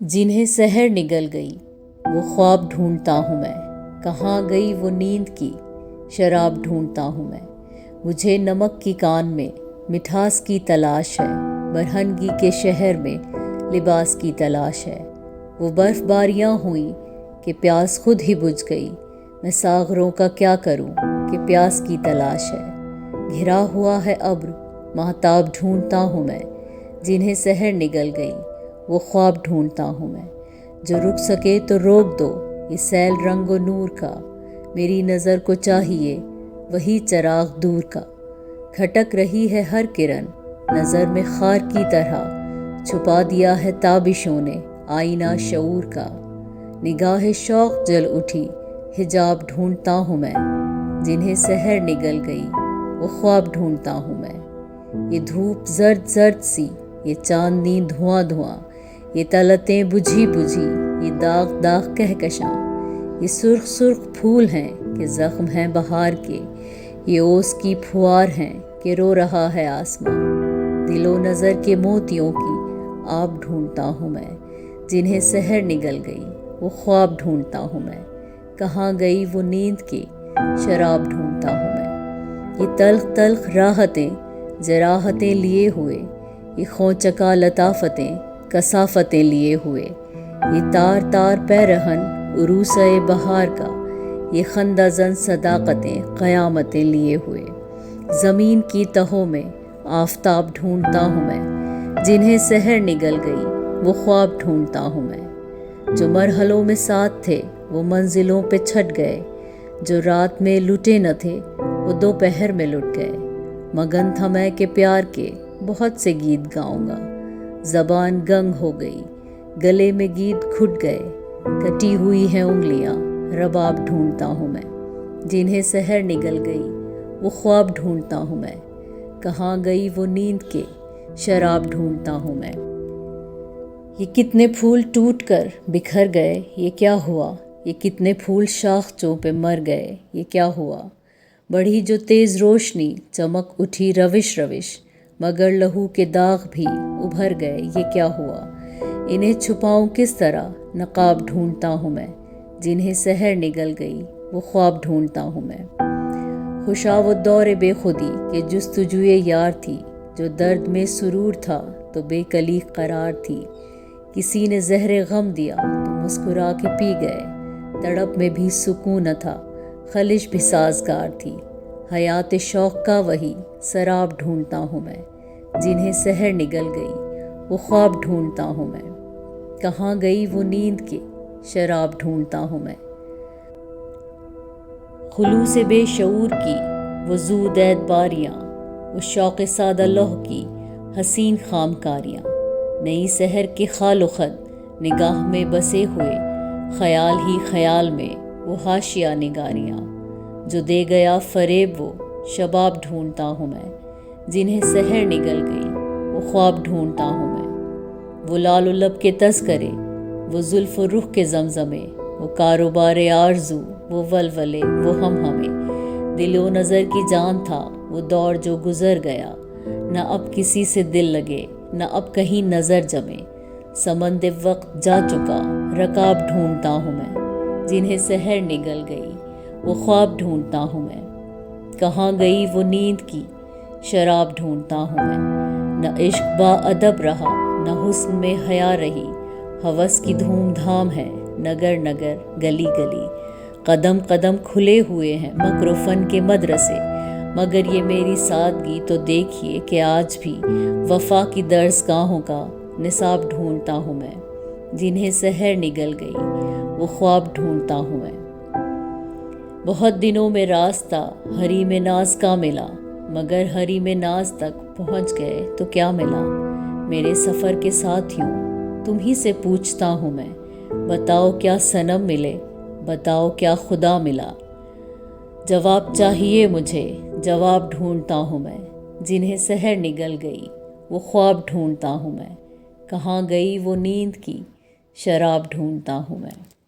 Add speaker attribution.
Speaker 1: جنہیں سحر نگل گئی وہ خواب ڈھونڈتا ہوں میں، کہاں گئی وہ نیند کی شراب ڈھونڈتا ہوں میں۔ مجھے نمک کی کان میں مٹھاس کی تلاش ہے، برہنگی کے شہر میں لباس کی تلاش ہے۔ وہ برف باریاں ہوئیں کہ پیاس خود ہی بجھ گئی، میں ساغروں کا کیا کروں کہ پیاس کی تلاش ہے۔ گھرا ہوا ہے ابر، مہتاب ڈھونڈتا ہوں میں، جنہیں سحر نگل گئی وہ خواب ڈھونڈتا ہوں میں۔ جو رک سکے تو روک دو یہ سیل رنگ و نور کا، میری نظر کو چاہیے وہی چراغ دور کا۔ کھٹک رہی ہے ہر کرن نظر میں خار کی طرح، چھپا دیا ہے تابشوں نے آئینہ شعور کا۔ نگاہ شوق جل اٹھی حجاب ڈھونڈتا ہوں میں، جنہیں سحر نگل گئی وہ خواب ڈھونڈتا ہوں میں۔ یہ دھوپ زرد زرد سی، یہ چاندنی دھواں دھواں، یہ طلعتیں بجھی بجھی، یہ داغ داغ کہکشاں۔ یہ سرخ سرخ پھول ہیں کہ زخم ہیں بہار کے، یہ اوس کی پھوار ہیں کہ رو رہا ہے آسماں۔ دل و نظر کے موتیوں کی آب ڈھونڈتا ہوں میں، جنہیں سحر نگل گئی وہ خواب ڈھونڈتا ہوں میں۔ کہاں گئی وہ نیند کی شراب ڈھونڈتا ہوں میں۔ یہ تلخ تلخ راحتیں جراحتیں لیے ہوئے، یہ خونچکا لطافتیں کثافتیں لیے ہوئے، یہ تار تار پیرہن عروسِ بہار کا، یہ خندہ زن صداقتیں قیامتیں لیے ہوئے۔ زمین کی تہوں میں آفتاب ڈھونڈتا ہوں میں، جنہیں سحر نگل گئی وہ خواب ڈھونڈتا ہوں میں۔ جو مرحلوں میں ساتھ تھے وہ منزلوں پہ چھٹ گئے، جو رات میں لٹے نہ تھے وہ دوپہر میں لٹ گئے۔ مگن تھا میں کہ پیار کے بہت سے گیت گاؤں گا، زبان گنگ ہو گئی، گلے میں گیت گھٹ گئے۔ کٹی ہوئی ہیں انگلیاں رباب ڈھونڈتا ہوں میں، جنہیں سحر نگل گئی وہ خواب ڈھونڈتا ہوں میں۔ کہاں گئی وہ نیند کے شراب ڈھونڈتا ہوں میں۔ یہ کتنے پھول ٹوٹ کر بکھر گئے یہ کیا ہوا، یہ کتنے پھول شاخچوں پہ مر گئے یہ کیا ہوا۔ بڑھی جو تیز روشنی چمک اٹھی روش روش، مگر لہو کے داغ بھی ابھر گئے یہ کیا ہوا۔ انہیں چھپاؤں کس طرح نقاب ڈھونڈتا ہوں میں، جنہیں سحر نگل گئی وہ خواب ڈھونڈتا ہوں میں۔ خوشا وہ دور بے خودی کہ جستجوئے یار تھی، جو درد میں سرور تھا تو بے کلی قرار تھی۔ کسی نے زہر غم دیا تو مسکرا کے پی گئے، تڑپ میں بھی سکون نہ تھا خلش بھی سازگار تھی۔ حیات شوق کا وہی سراب ڈھونڈتا ہوں میں، جنہیں سحر نگل گئی وہ خواب ڈھونڈتا ہوں میں۔ کہاں گئی وہ نیند کی شراب ڈھونڈتا ہوں میں۔ خلوص بے شعور کی وہ زود اعتباریاں، وہ شوق سادہ لوح کی حسین خام کاریاں۔ نئی سحر کے خال و خط نگاہ میں بسے ہوئے، خیال ہی خیال میں وہ حاشیہ نگاریاں۔ جو دے گیا فریب وہ شباب ڈھونڈتا ہوں میں، جنہیں سحر نگل گئی وہ خواب ڈھونڈتا ہوں میں۔ وہ لال و لب کے تذکرے، وہ زلف و رخ کے زمزمے، وہ کاروبار آرزو، وہ ولولے، وہ ہم ہمیں۔ دل و نظر کی جان تھا وہ دور جو گزر گیا، نہ اب کسی سے دل لگے نہ اب کہیں نظر جمے۔ سمند وقت جا چکا رکاب ڈھونڈتا ہوں میں، جنہیں سحر نگل گئی وہ خواب ڈھونڈتا ہوں میں۔ کہاں گئی وہ نیند کی شراب ڈھونڈتا ہوں میں۔ نہ عشق با ادب رہا نہ حسن میں حیا رہی، ہوس کی دھوم دھام ہے نگر نگر گلی گلی۔ قدم قدم کھلے ہوئے ہیں مکر و فن کے مدرسے، مگر یہ میری سادگی تو دیکھیے کہ آج بھی وفا کی درس گاہوں کا نصاب ڈھونڈتا ہوں میں، جنہیں سحر نگل گئی وہ خواب ڈھونڈتا ہوں میں۔ بہت دنوں میں راستہ حریم ناز کا ملا، مگر حریم ناز تک پہنچ گئے تو کیا ملا۔ میرے سفر کے ساتھیوں تم ہی سے پوچھتا ہوں میں، بتاؤ کیا صنم ملے بتاؤ کیا خدا ملا۔ جواب چاہیے مجھے جواب ڈھونڈتا ہوں میں، جنہیں سحر نگل گئی وہ خواب ڈھونڈتا ہوں میں۔ کہاں گئی وہ نیند کی شراب ڈھونڈتا ہوں میں۔